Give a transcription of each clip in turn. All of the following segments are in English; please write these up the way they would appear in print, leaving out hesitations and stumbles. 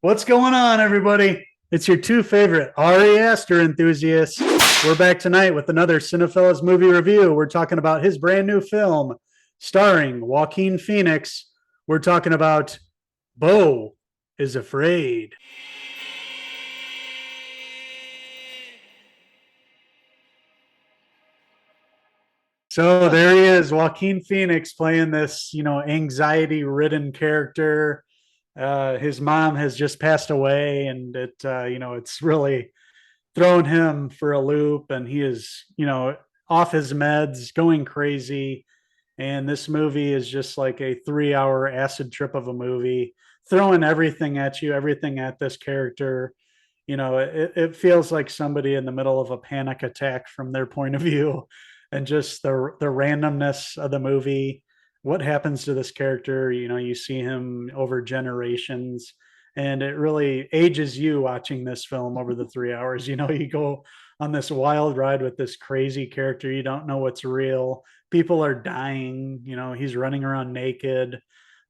What's going on, everybody? It's your two favorite Ari Aster enthusiasts. We're back tonight with another Cinephellas movie review. We're talking about his brand new film starring Joaquin Phoenix. We're talking about Beau is Afraid. So there he is, Joaquin Phoenix playing this, anxiety-ridden character. His mom has just passed away, and it's really thrown him for a loop, and he is, off his meds, going crazy. And this movie is just like a 3 hour acid trip of a movie, throwing everything at you, everything at this character. It feels like somebody in the middle of a panic attack from their point of view, and just the randomness of the movie. What happens to this character? You see him over generations, and it really ages you watching this film over the 3 hours. You go on this wild ride with this crazy character. You don't know what's real. People are dying. He's running around naked.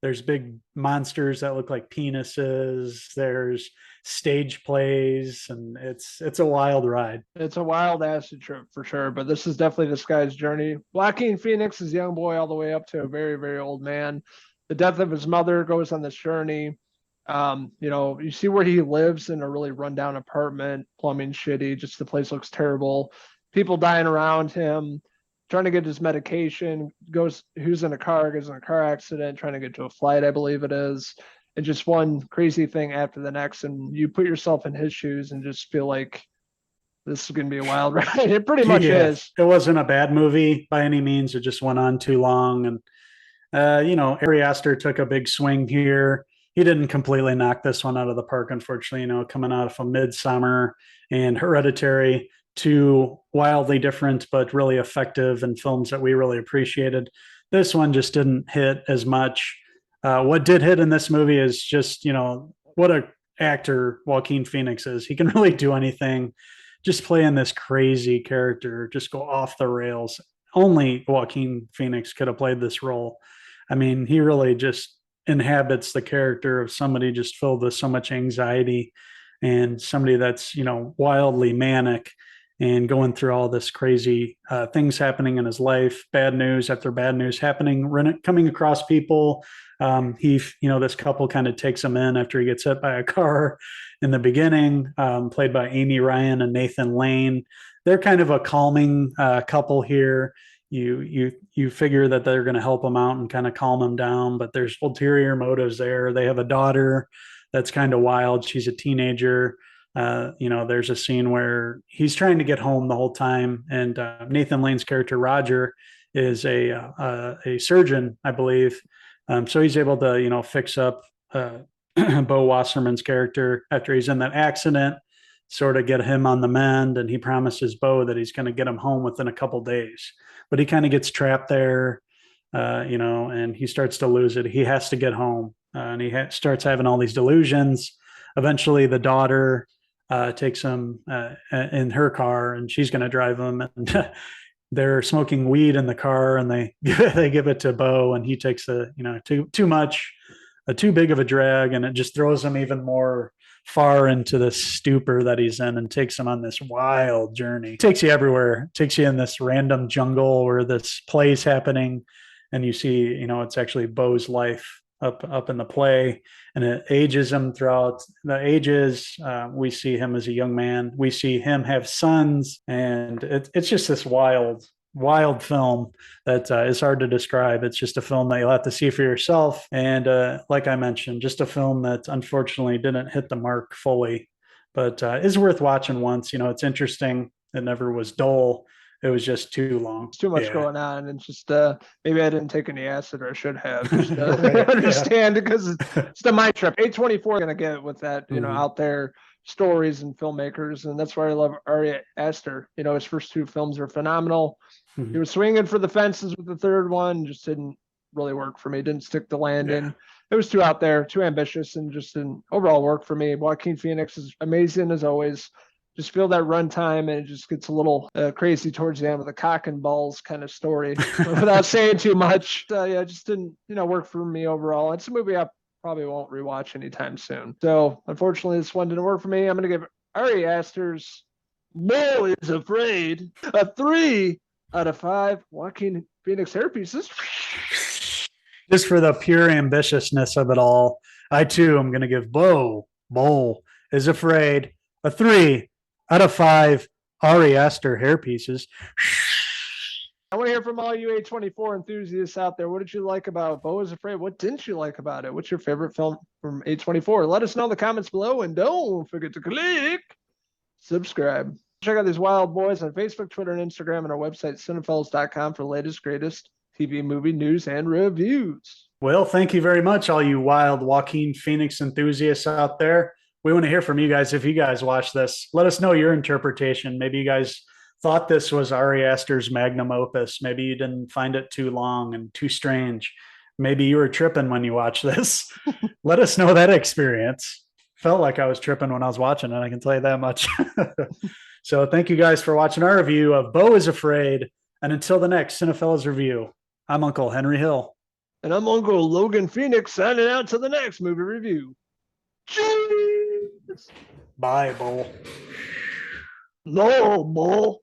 There's big monsters that look like penises. There's stage plays, and it's a wild ride. It's a wild acid trip for sure, but this is definitely this guy's journey. Joaquin Phoenix is a young boy all the way up to a very, very old man. The death of his mother goes on this journey. You see where he lives in a really rundown apartment, plumbing shitty, just the place looks terrible. People dying around him, trying to get his medication, goes who's in a car, gets in a car accident, trying to get to a flight, I believe it is. And just one crazy thing after the next. And you put yourself in his shoes and just feel like this is going to be a wild ride. It pretty much Yeah, is. it wasn't a bad movie by any means. It just went on too long. And, Ari Aster took a big swing here. He didn't completely knock this one out of the park, unfortunately, coming out of a Midsommar and Hereditary, two wildly different but really effective and films that we really appreciated. This one just didn't hit as much. What did hit in this movie is just, what a actor Joaquin Phoenix is. He can really do anything, just playing this crazy character, just go off the rails. Only Joaquin Phoenix could have played this role. I mean, he really just inhabits the character of somebody just filled with so much anxiety, and somebody that's, wildly manic and going through all this crazy things happening in his life, bad news after bad news happening, coming across people. This couple kind of takes him in after he gets hit by a car in the beginning, played by Amy Ryan and Nathan Lane. They're kind of a calming couple here. You figure that they're going to help him out and kind of calm him down, but there's ulterior motives there. They have a daughter that's kind of wild. She's a teenager. There's a scene where he's trying to get home the whole time, and Nathan Lane's character Roger is a surgeon, I believe. So he's able to, fix up Beau Wasserman's character after he's in that accident, sort of get him on the mend, and he promises Beau that he's going to get him home within a couple days. But he kind of gets trapped there, and he starts to lose it. He has to get home, and he starts having all these delusions. Eventually, the daughter takes him in her car, and she's going to drive him. And they're smoking weed in the car, and they they give it to Beau, and he takes too much, too big of a drag, and it just throws him even more far into the stupor that he's in, and takes him on this wild journey. It takes you everywhere. It takes you in this random jungle where this play's happening, and you see, it's actually Beau's life up in the play, and it ages him throughout the ages. We see him as a young man. We see him have sons, and it's just this wild film that is hard to describe. It's just a film that you'll have to see for yourself. And like I mentioned, just a film that unfortunately didn't hit the mark fully, but is worth watching once. It's interesting. It never was dull. It was just too long. It's too much going on, and just maybe I didn't take any acid, or I should have. Just right, understand because it's the mind trip. A24 gonna get with that, out there stories and filmmakers, and that's why I love Ari Aster. His first two films are phenomenal. He was swinging for the fences with the third one, just didn't really work for me. Didn't stick the landing. Yeah. It was too out there, too ambitious, and just didn't overall work for me. Joaquin Phoenix is amazing as always. Just feel that runtime, and it just gets a little crazy towards the end with a cock and balls kind of story without saying too much. It just didn't, work for me overall. It's a movie I probably won't rewatch anytime soon. So unfortunately, this one didn't work for me. I'm going to give Ari Aster's Beau is Afraid a 3 out of 5 Joaquin Phoenix hair pieces. Just for the pure ambitiousness of it all, I too am going to give Beau is Afraid a 3 out of 5 Ari Aster hair pieces. I want to hear from all you A24 enthusiasts out there. What did you like about Beau is Afraid? What didn't you like about it? What's your favorite film from A24? Let us know in the comments below, and don't forget to click subscribe. Check out these wild boys on Facebook, Twitter, and Instagram, and our website, Cinephellas.com, for the latest, greatest TV, movie news and reviews. Well, thank you very much, all you wild Joaquin Phoenix enthusiasts out there. We want to hear from you guys. If you guys watch this, let us know your interpretation. Maybe you guys thought this was Ari Aster's magnum opus. Maybe you didn't find it too long and too strange. Maybe you were tripping when you watched this. Let us know that experience. Felt like I was tripping when I was watching it, I can tell you that much. So thank you guys for watching our review of Beau is Afraid. And until the next Cinephellas review, I'm Uncle Henry Hill. And I'm Uncle Logan Phoenix, signing out to the next movie review. Cheers! Bye, Beau. No, Beau.